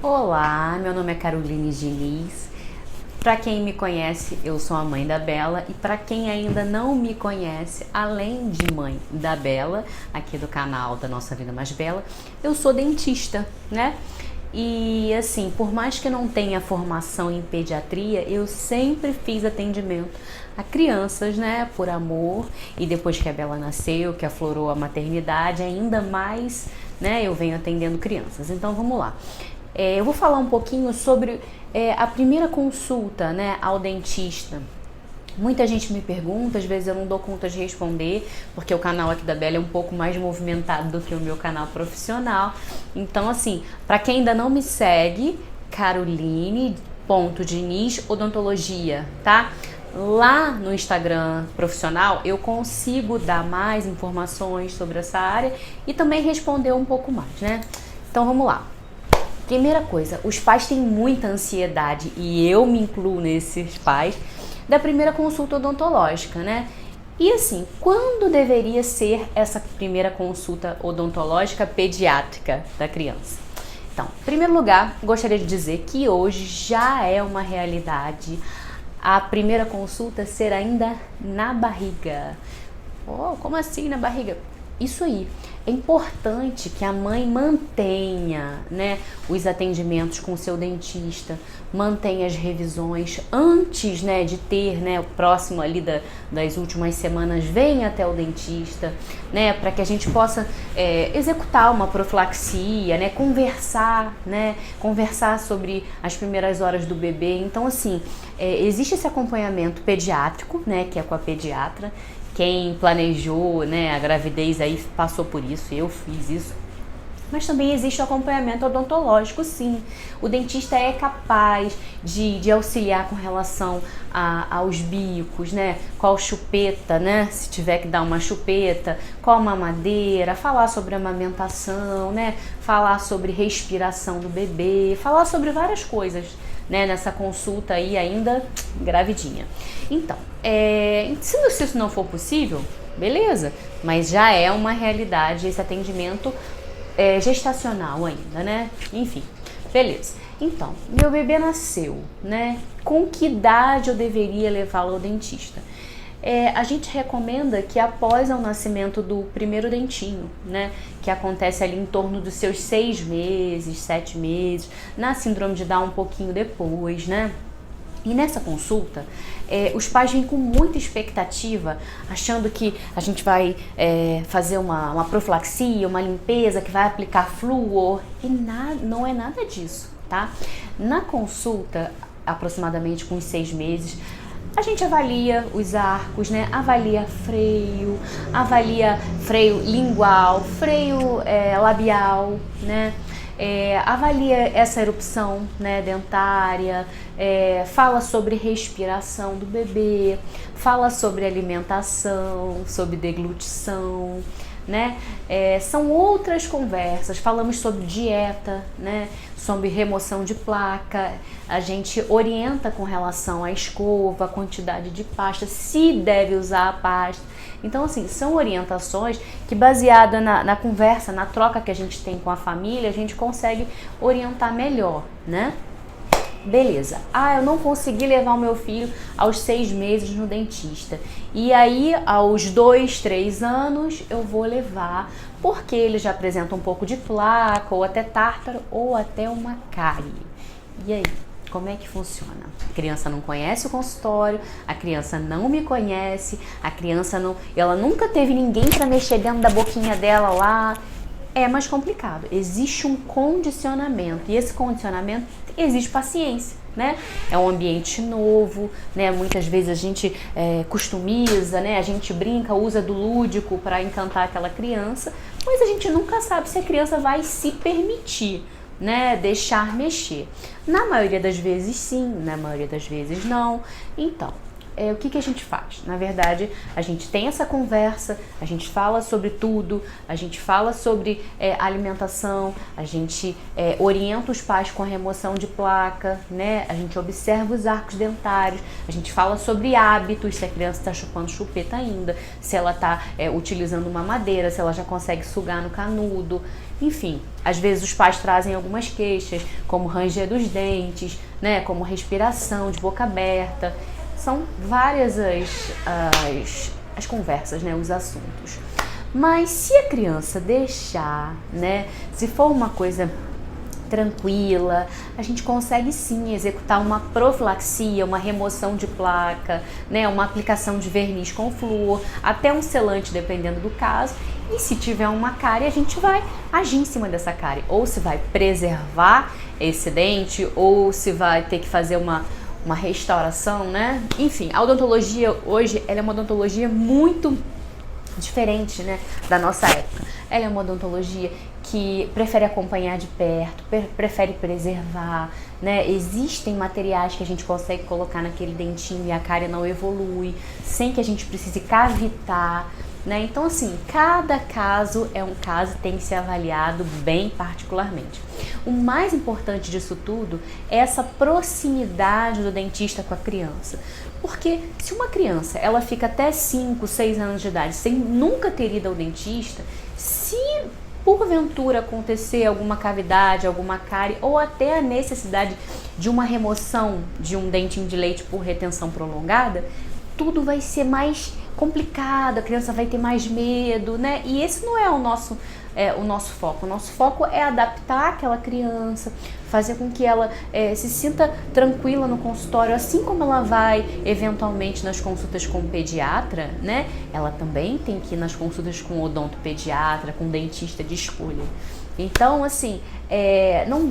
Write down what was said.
Olá, meu nome é Caroline Diniz. Para quem me conhece, eu sou a mãe da Bela, e para quem ainda não me conhece, além de mãe da Bela, aqui do canal da Nossa Vida Mais Bela, eu sou dentista, né? E assim, por mais que não tenha formação em pediatria, eu sempre fiz atendimento a crianças, né, por amor. E depois que a Bela nasceu, que aflorou a maternidade, ainda mais, né, eu venho atendendo crianças. Então vamos lá. Eu vou falar um pouquinho sobre a primeira consulta, né, ao dentista. Muita gente me pergunta, às vezes eu não dou conta de responder, porque o canal aqui da Bela é um pouco mais movimentado do que o meu canal profissional. Então, assim, para quem ainda não me segue, Caroline.Diniz Odontologia, tá? Lá no Instagram profissional eu consigo dar mais informações sobre essa área e também responder um pouco mais, né? Então vamos lá. Primeira coisa, os pais têm muita ansiedade, e eu me incluo nesses pais, da primeira consulta odontológica, né? E assim, quando deveria ser essa primeira consulta odontológica pediátrica da criança? Então, em primeiro lugar, gostaria de dizer que hoje já é uma realidade a primeira consulta ser ainda na barriga. Oh, como assim na barriga? Isso aí. É importante que a mãe mantenha, né, os atendimentos com o seu dentista, mantenha as revisões antes, né, de ter, né, o próximo ali das últimas semanas, venha até o dentista, né, para que a gente possa executar uma profilaxia, né, conversar sobre as primeiras horas do bebê. Então, assim, existe esse acompanhamento pediátrico, né, que é com a pediatra. Quem planejou, né, a gravidez aí passou por isso, eu fiz isso. Mas também existe o acompanhamento odontológico, sim. O dentista é capaz de auxiliar com relação aos bicos, né? Qual chupeta, né? Se tiver que dar uma chupeta, qual mamadeira, falar sobre amamentação, né? Falar sobre respiração do bebê, falar sobre várias coisas, né, nessa consulta aí ainda gravidinha. Então, se isso não for possível, beleza, mas já é uma realidade esse atendimento gestacional ainda, né? Enfim, beleza. Então, meu bebê nasceu, né? Com que idade eu deveria levá-lo ao dentista? A gente recomenda que após o nascimento do primeiro dentinho, né, que acontece ali em torno dos seus 6 meses, 7 meses, na síndrome de Down um pouquinho depois, né? E nessa consulta, os pais vêm com muita expectativa, achando que a gente vai fazer uma profilaxia, uma limpeza, que vai aplicar flúor, e não é nada disso, tá? Na consulta, aproximadamente com os 6 meses, a gente avalia os arcos, né? Avalia freio lingual, freio labial, né? Avalia essa erupção, né, dentária, fala sobre respiração do bebê, fala sobre alimentação, sobre deglutição, né? São outras conversas. Falamos sobre dieta, né? Sobre remoção de placa. A gente orienta com relação à escova, a quantidade de pasta, se deve usar a pasta. Então, assim, são orientações que, baseada na conversa, na troca que a gente tem com a família, a gente consegue orientar melhor, né? Beleza. Eu não consegui levar o meu filho aos 6 meses no dentista. E aí, aos 2, 3 anos, eu vou levar, porque ele já apresenta um pouco de placa, ou até tártaro, ou até uma cárie. E aí, como é que funciona? A criança não conhece o consultório, a criança não me conhece, a criança ela nunca teve ninguém para mexer dentro da boquinha dela lá. É mais complicado. Existe um condicionamento, e esse condicionamento exige paciência, né? É um ambiente novo, né? Muitas vezes a gente customiza, né? A gente brinca, usa do lúdico para encantar aquela criança, mas a gente nunca sabe se a criança vai se permitir, né, deixar mexer. Na maioria das vezes sim, na maioria das vezes não. Então, o que a gente faz? Na verdade, a gente tem essa conversa, a gente fala sobre tudo, a gente fala sobre alimentação, a gente orienta os pais com a remoção de placa, né? A gente observa os arcos dentários, a gente fala sobre hábitos, se a criança está chupando chupeta ainda, se ela está utilizando uma madeira, se ela já consegue sugar no canudo. Enfim, às vezes os pais trazem algumas queixas, como ranger dos dentes, né, como respiração de boca aberta. São várias as conversas, né, os assuntos. Mas se a criança deixar, né, se for uma coisa tranquila, a gente consegue sim executar uma profilaxia, uma remoção de placa, né, uma aplicação de verniz com flúor, até um selante, dependendo do caso. E se tiver uma cárie, a gente vai agir em cima dessa cárie, ou se vai preservar esse dente, ou se vai ter que fazer uma restauração, né? Enfim, a odontologia hoje, ela é uma odontologia muito diferente, né, da nossa época. Ela é uma odontologia que prefere acompanhar de perto, prefere preservar, né? Existem materiais que a gente consegue colocar naquele dentinho e a cárie não evolui, sem que a gente precise cavitar, né? Então, assim, cada caso é um caso, tem que ser avaliado bem particularmente. O mais importante disso tudo é essa proximidade do dentista com a criança. Porque se uma criança ela fica até 5, 6 anos de idade sem nunca ter ido ao dentista, se porventura acontecer alguma cavidade, alguma cárie ou até a necessidade de uma remoção de um dentinho de leite por retenção prolongada, tudo vai ser mais complicado, a criança vai ter mais medo, né? E esse não é o nosso foco. O nosso foco é adaptar aquela criança, fazer com que ela se sinta tranquila no consultório, assim como ela vai eventualmente nas consultas com o pediatra, né? Ela também tem que ir nas consultas com o odontopediatra, com o dentista de escolha. Então, assim, não